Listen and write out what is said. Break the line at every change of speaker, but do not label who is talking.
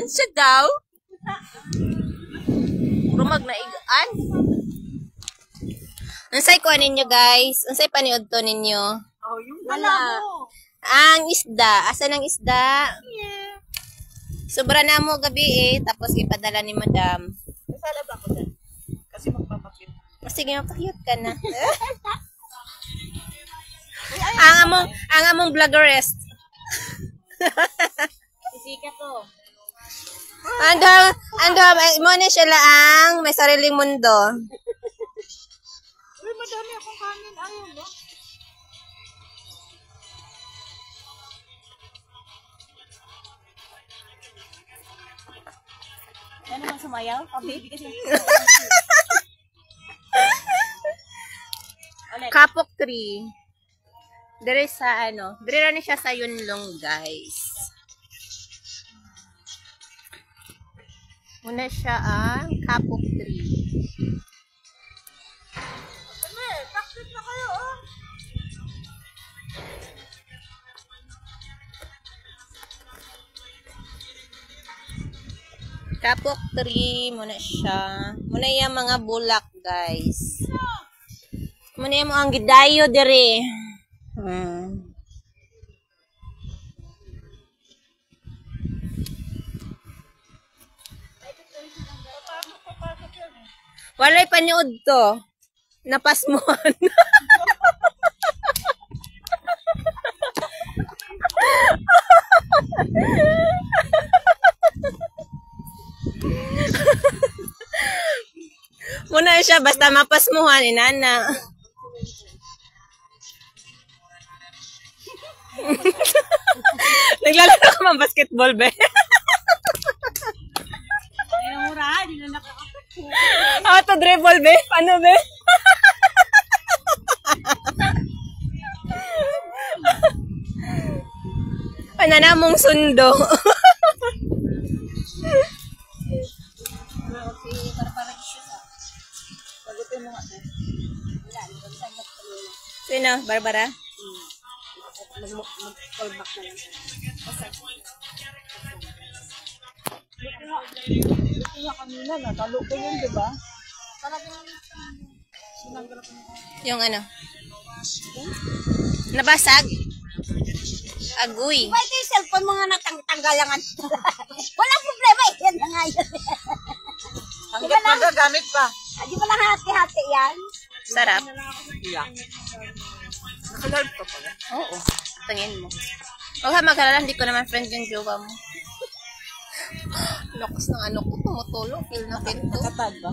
Siya daw. Rumag na igaan. Unsay kuha ninyo guys? Unsay paniud to ninyo?
Oh, yung wala mo.
Ang isda. Asan ang isda?
Yeah.
Sobra na mo gabi tapos ipadala ni madam.
Nasala ba ako dyan? Kasi magpapakit.
Sige, magpakiyot ka na. ang among vloggerist.
Sisika to.
Ando, mo na siya laang may sariling mundo.
Uy, madami akong kanin. Ayun, no? Yan naman sumayaw? Oh, baby kasi.
Kapok tree. Dire sa dire na siya sa Yunlong, guys. Una siya ang kapok tree.
Taktik na kayo, oh.
Kapok tree muna siya. Muna yung mga bulak, guys. Muna yung mga gidayo dire. Walay paniud to. Napasmuhan. Muna siya basta mapasmuhan inana. Naglalaro ka man basketball be.
Ay, mura, di na nakakapit.
To dribble be. Paano be? Pananamong sundo. Sino? Barbara?
Mag-call back na lang. Ito kanina, natalo ko yun, di ba?
Yung nabasag? Agoy.
Ba ito yung cellphone mga natanggalangan. Walang problema, yan na nga yun. Hanggat magagamit pa. Di ba lang hati-hati yan?
Sarap.
Yeah. Nakalarp pa pala.
Oo. Tingin mo. Huwag ka mag-alala, hindi ko naman friend yung jowa mo. Lakas ng ko, tumutulong. Feel na feel to.
Nakatag ba?